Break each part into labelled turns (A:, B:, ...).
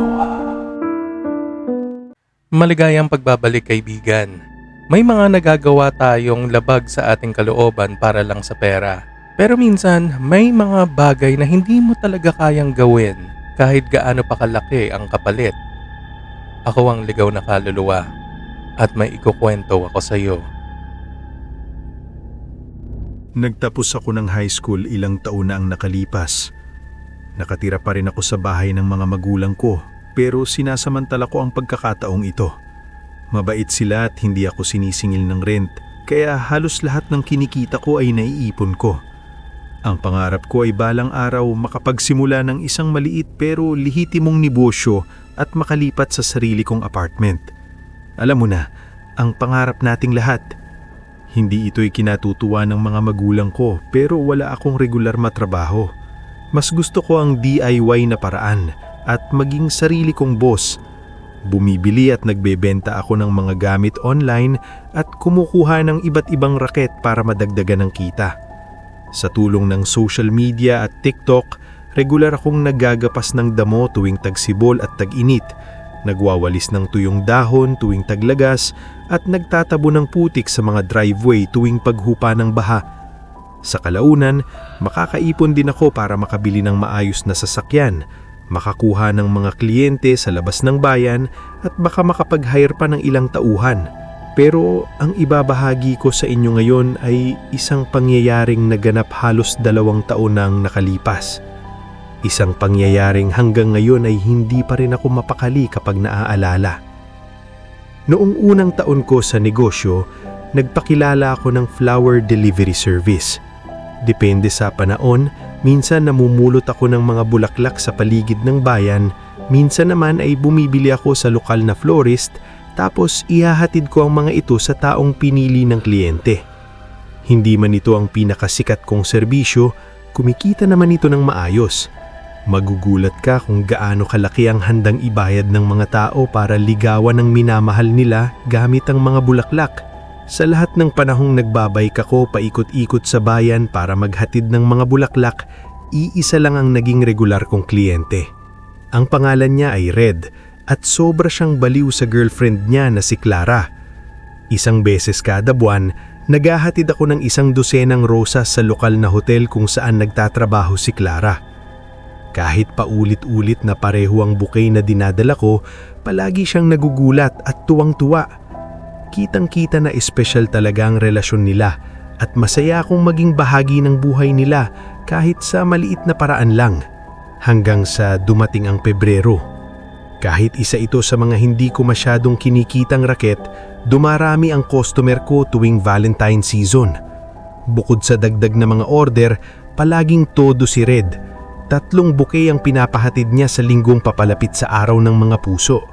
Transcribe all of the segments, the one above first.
A: Aloha. Maligayang pagbabalik, kaibigan. May mga nagagawa tayong labag sa ating kalooban para lang sa pera. Pero minsan, may mga bagay na hindi mo talaga kayang gawin kahit gaano pa kalaki ang kapalit. Ako ang ligaw na kaluluwa at may ikukwento ako sa iyo.
B: Nagtapos ako ng high school ilang taon na ang nakalipas. Nakatira pa rin ako sa bahay ng mga magulang ko, pero sinasamantala ko ang pagkakataong ito. Mabait sila at hindi ako sinisingil ng rent, kaya halos lahat ng kinikita ko ay naiipon ko. Ang pangarap ko ay balang araw makapagsimula ng isang maliit pero lehitimong negosyo at makalipat sa sarili kong apartment. Alam mo na, ang pangarap nating lahat. Hindi ito'y kinatutuwa ng mga magulang ko pero wala akong regular matrabaho. Mas gusto ko ang DIY na paraan at maging sarili kong boss. Bumibili at nagbebenta ako ng mga gamit online at kumukuha ng iba't ibang raket para madagdagan ng kita. Sa tulong ng social media at TikTok, regular akong naggagapas ng damo tuwing tagsibol at tag-init, nagwawalis ng tuyong dahon tuwing taglagas at nagtatabo ng putik sa mga driveway tuwing paghupa ng baha. Sa kalaunan, makakaipon din ako para makabili ng maayos na sasakyan, makakuha ng mga kliyente sa labas ng bayan at baka makapag-hire pa ng ilang tauhan. Pero ang ibabahagi ko sa inyo ngayon ay isang pangyayaring naganap halos 2 taon nang nakalipas. Isang pangyayaring hanggang ngayon ay hindi pa rin ako mapakali kapag naaalala. Noong unang taon ko sa negosyo, nagpakilala ako ng flower delivery service. Depende sa panahon, minsan namumulot ako ng mga bulaklak sa paligid ng bayan, minsan naman ay bumibili ako sa lokal na florist, tapos ihahatid ko ang mga ito sa taong pinili ng kliyente. Hindi man ito ang pinakasikat kong serbisyo, kumikita naman ito ng maayos. Magugulat ka kung gaano kalaki ang handang ibayad ng mga tao para ligawan ng minamahal nila gamit ang mga bulaklak. Sa lahat ng panahong nagbabike ako paikot-ikot sa bayan para maghatid ng mga bulaklak, iisa lang ang naging regular kong kliyente. Ang pangalan niya ay Red at sobra siyang baliw sa girlfriend niya na si Clara. Isang beses kada buwan, naghahatid ako ng 1 dosenang rosas sa lokal na hotel kung saan nagtatrabaho si Clara. Kahit paulit-ulit na pareho ang bouquet na dinadala ko, palagi siyang nagugulat at tuwang-tuwa. Kitang-kita na espesyal talaga ang relasyon nila at masaya akong maging bahagi ng buhay nila kahit sa maliit na paraan lang. Hanggang sa dumating ang Pebrero. Kahit isa ito sa mga hindi ko masyadong kinikitang raket, dumarami ang customer ko tuwing Valentine season. Bukod sa dagdag na mga order, palaging todo si Red. 3 bouquet ang pinapahatid niya sa linggong papalapit sa araw ng mga puso.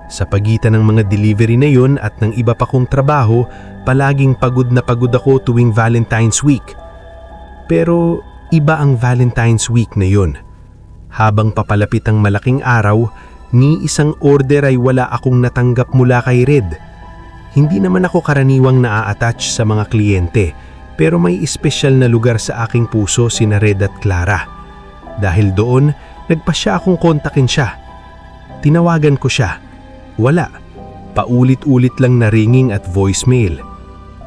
B: Sa pagitan ng mga delivery na yun at ng iba pa kong trabaho, palaging pagod na pagod ako tuwing Valentine's Week. Pero iba ang Valentine's Week na yun. Habang papalapit ang malaking araw, ni isang order ay wala akong natanggap mula kay Red. Hindi naman ako karaniwang naa-attach sa mga kliyente, pero may espesyal na lugar sa aking puso sina Red at Clara. Dahil doon, nagpasya akong kontakin siya. Tinawagan ko siya. Wala. Paulit-ulit lang na ringing at voicemail.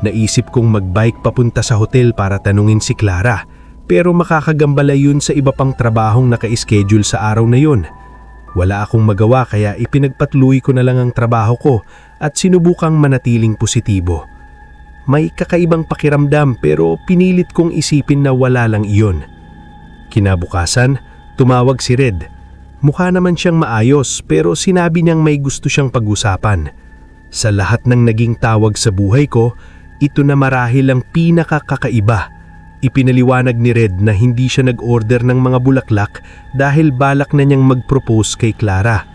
B: Naisip kong magbike papunta sa hotel para tanungin si Clara, pero makakagambala yun sa iba pang trabahong naka-schedule sa araw na yun. Wala akong magawa kaya ipinagpatuloy ko na lang ang trabaho ko at sinubukang manatiling positibo. May kakaibang pakiramdam pero pinilit kong isipin na wala lang iyon. Kinabukasan, tumawag si Red. Mukha naman siyang maayos pero sinabi niyang may gusto siyang pag-usapan. Sa lahat ng naging tawag sa buhay ko, ito na marahil ang pinakakakaiba. Ipinaliwanag ni Red na hindi siya nag-order ng mga bulaklak dahil balak na niyang mag-propose kay Clara.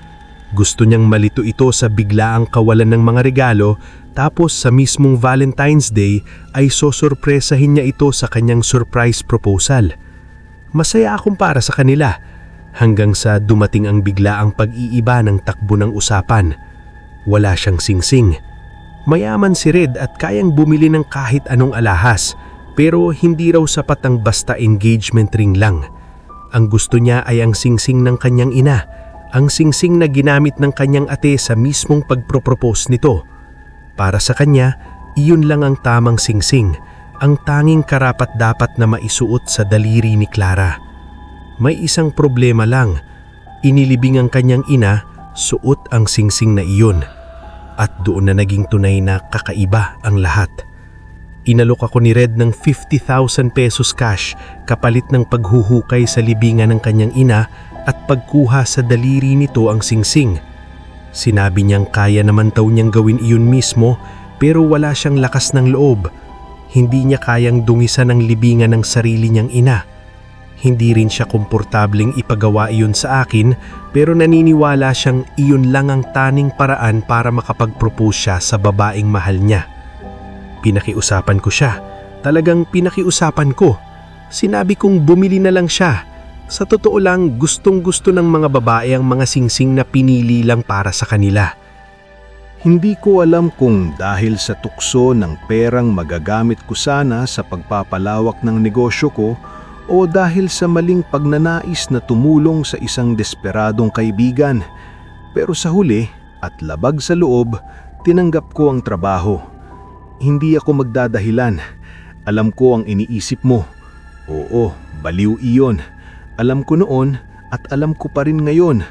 B: Gusto niyang malito ito sa biglaang kawalan ng mga regalo, tapos sa mismong Valentine's Day ay sosorpresahin niya ito sa kanyang surprise proposal. Masaya akong para sa kanila. Hanggang sa dumating ang biglaang pag-iiba ng takbo ng usapan. Wala siyang singsing. Mayaman si Red at kayang bumili ng kahit anong alahas, pero hindi raw sapat ang basta engagement ring lang. Ang gusto niya ay ang singsing ng kanyang ina
C: ang singsing na ginamit ng kanyang ate sa mismong pagpropropose nito. Para sa kanya, iyon lang ang tamang singsing, ang tanging karapat-dapat na maisuot sa daliri ni Clara. May isang problema lang, inilibing ang kanyang ina, suot ang singsing na iyon. At doon na naging tunay na kakaiba ang lahat. Inalok ako ni Red ng 50,000 pesos cash kapalit ng paghuhukay sa libingan ng kanyang ina at pagkuha sa daliri nito ang singsing. Sinabi niyang kaya naman daw niyang gawin iyon mismo pero wala siyang lakas ng loob. Hindi niya kayang dungisan ang libingan ng sarili niyang ina. Hindi rin siya komportableng ipagawa iyon sa akin pero naniniwala siyang iyon lang ang taning paraan para makapag-propose siya sa babaeng mahal niya. Pinakiusapan ko siya. Talagang pinakiusapan ko. Sinabi kong bumili na lang siya. Sa totoo lang, gustong-gusto ng mga babae ang mga singsing na pinili lang para sa kanila.
B: Hindi ko alam kung dahil sa tukso ng perang magagamit ko sana sa pagpapalawak ng negosyo ko o dahil sa maling pagnanais na tumulong sa isang desperadong kaibigan. Pero sa huli at labag sa loob, tinanggap ko ang trabaho. Hindi ako magdadahilan. Alam ko ang iniisip mo. Oo, baliw iyon. Alam ko noon at alam ko pa rin ngayon.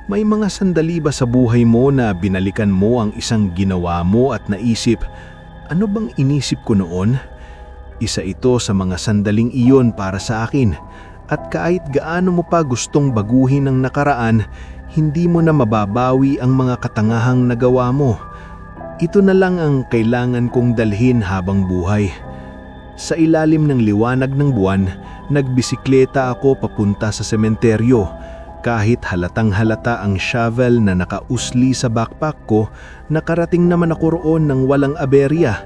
B: May mga sandali ba sa buhay mo na binalikan mo ang isang ginawa mo at naisip, ano bang inisip ko noon? Isa ito sa mga sandaling iyon para sa akin at kahit gaano mo pa gustong baguhin ang nakaraan, hindi mo na mababawi ang mga katangahang nagawa mo. Ito na lang ang kailangan kong dalhin habang buhay. Sa ilalim ng liwanag ng buwan, nagbisikleta ako papunta sa sementeryo. Kahit halatang halata ang shovel na nakausli sa backpack ko, nakarating naman ako roon ng walang aberya.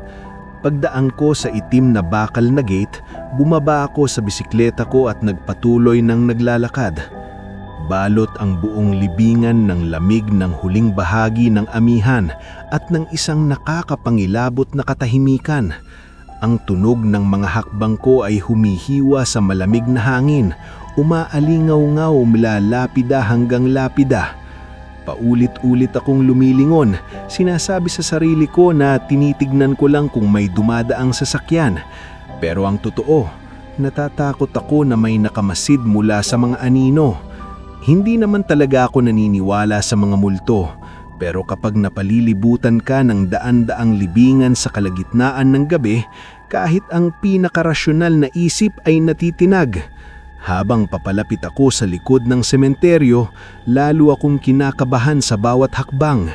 B: Pagdaan ko sa itim na bakal na gate, bumaba ako sa bisikleta ko at nagpatuloy ng naglalakad. Balot ang buong libingan ng lamig ng huling bahagi ng amihan at ng isang nakakapangilabot na katahimikan. Ang tunog ng mga hakbang ko ay humihiwa sa malamig na hangin, umaalingaw-ngaw mula lapida hanggang lapida. Paulit-ulit akong lumilingon, sinasabi sa sarili ko na tinitignan ko lang kung may dumadaang sasakyan. Pero ang totoo, natatakot ako na may nakamasid mula sa mga anino. Hindi naman talaga ako naniniwala sa mga multo, pero kapag napalilibutan ka ng daan-daang libingan sa kalagitnaan ng gabi, kahit ang pinakarasyonal na isip ay natitinag. Habang papalapit ako sa likod ng sementeryo, lalo akong kinakabahan sa bawat hakbang.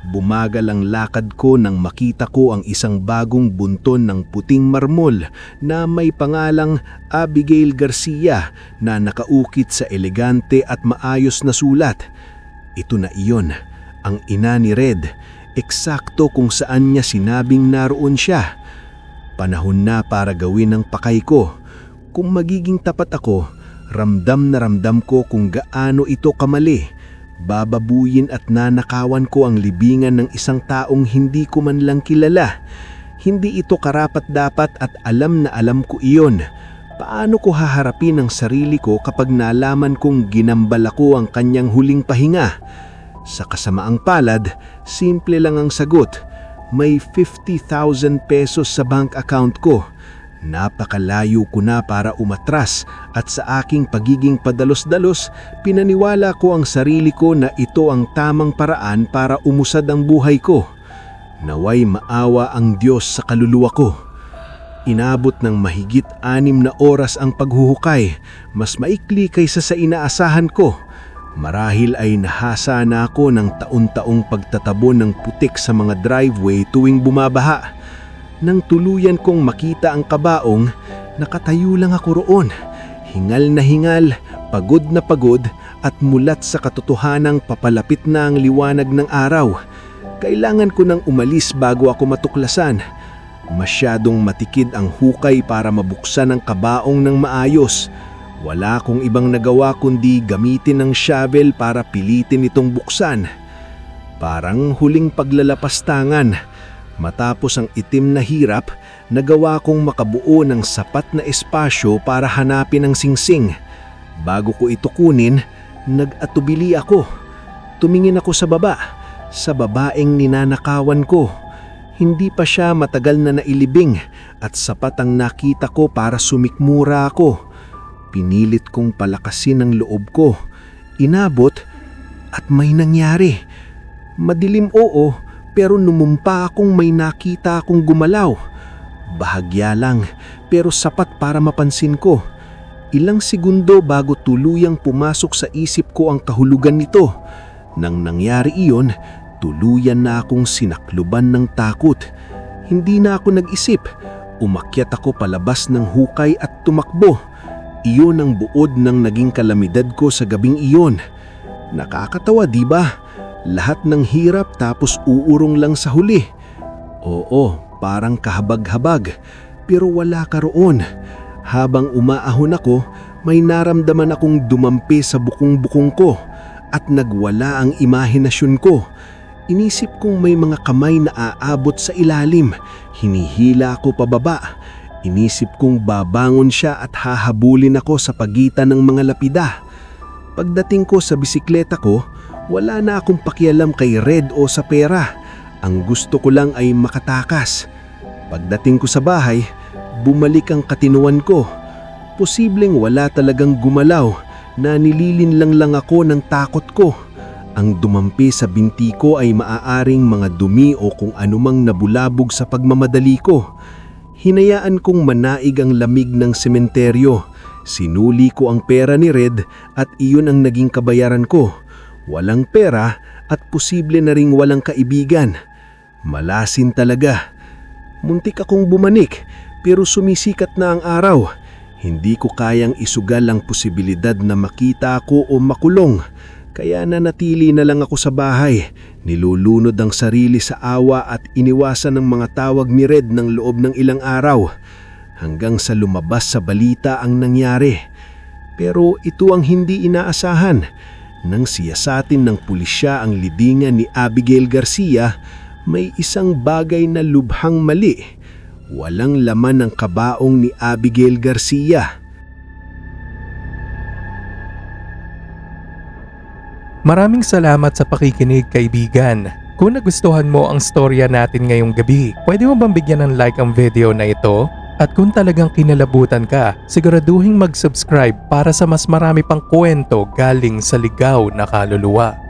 B: Bumagal ang lakad ko nang makita ko ang isang bagong bunton ng puting marmol na may pangalang Abigail Garcia na nakaukit sa elegante at maayos na sulat. Ito na iyon, ang ina ni Red, eksakto kung saan niya sinabing naroon siya. Panahon na para gawin ang pakay ko. Kung magiging tapat ako, ramdam na ramdam ko kung gaano ito kamali. Bababuyin at nanakawan ko ang libingan ng isang taong hindi ko man lang kilala. Hindi ito karapat-dapat at alam na alam ko iyon. Paano ko haharapin ang sarili ko kapag nalaman kong ginambal ako ang kanyang huling pahinga? Sa kasamaang palad, simple lang ang sagot. May 50,000 pesos sa bank account ko. Napakalayo ko na para umatras at sa aking pagiging padalos-dalos, pinaniwala ko ang sarili ko na ito ang tamang paraan para umusad ang buhay ko. Naway maawa ang Diyos sa kaluluwa ko. Inabot ng mahigit 6 na oras ang paghuhukay, mas maikli kaysa sa inaasahan ko. Marahil ay nahasa na ako ng taon-taong pagtatabon ng putik sa mga driveway tuwing bumabaha. Nang tuluyan kong makita ang kabaong, nakatayo lang ako roon. Hingal na hingal, pagod na pagod at mulat sa katotohanang papalapit na ang liwanag ng araw. Kailangan ko nang umalis bago ako matuklasan. Masyadong matikid ang hukay para mabuksan ang kabaong ng maayos. Wala akong ibang nagawa kundi gamitin ang shovel para pilitin itong buksan. Parang huling paglalapastangan. Matapos ang itim na hirap, nagawa kong makabuo ng sapat na espasyo para hanapin ang singsing. Bago ko ito kunin,
C: Nag-atubili ako. Tumingin ako sa baba, sa babaeng ninanakawan ko. Hindi pa siya matagal na nailibing at sapat ang nakita ko para sumikmura ako. Pinilit kong palakasin ang loob ko. Inabot at may nangyari. Madilim oo, pero numumpa akong may nakita akong gumalaw. Bahagya lang, pero sapat para mapansin ko. Ilang segundo bago tuluyang pumasok sa isip ko ang kahulugan nito. Nang nangyari iyon, tuluyan na akong sinakluban ng takot. Hindi na ako nag-isip. Umakyat ako palabas ng hukay at tumakbo. Iyon ang buod ng naging kalamidad ko sa gabing iyon. Nakakatawa, di ba? Lahat ng hirap tapos uurong lang sa huli. Oo, parang kahabag-habag, pero wala ka roon. Habang umaahon ako, may naramdaman akong dumampi sa bukong-bukong ko at nagwala ang imahinasyon ko. Inisip kong may mga kamay na aabot sa ilalim. Hinihila ako pababa. Inisip kong babangon siya at hahabulin ako sa pagitan ng mga lapida. Pagdating ko sa bisikleta ko, wala na akong pakialam kay Red o sa pera. Ang gusto ko lang ay makatakas. Pagdating ko sa bahay, bumalik ang katinuan ko. Posibleng wala talagang gumalaw, na nililinlang lang ako ng takot ko. Ang dumampi sa binti ko ay maaaring mga dumi o kung anumang nabulabog sa pagmamadali ko. Hinayaan kong manaig ang lamig ng sementeryo. Sinuli ko ang pera ni Red at iyon ang naging kabayaran ko. Walang pera at posible na ring walang kaibigan. Malasin talaga. Muntik akong bumanik pero sumisikat na ang araw. Hindi ko kayang isugal ang posibilidad na makita ako o makulong. Kaya nanatili na lang ako sa bahay. Nilulunod ang sarili sa awa at iniwasan ng mga tawag ni Red ng loob ng ilang araw. Hanggang sa lumabas sa balita ang nangyari. Pero ito ang hindi inaasahan. Nang siyasatin ng pulisya ang libingan ni Abigail Garcia, may isang bagay na lubhang mali. Walang laman ang kabaong ni Abigail Garcia.
A: Maraming salamat sa pakikinig, kaibigan. Kung nagustuhan mo ang storya natin ngayong gabi, pwede mo bang bigyan ng like ang video na ito? At kung talagang kinalabutan ka, siguraduhin mag-subscribe para sa mas marami pang kwento galing sa ligaw na kaluluwa.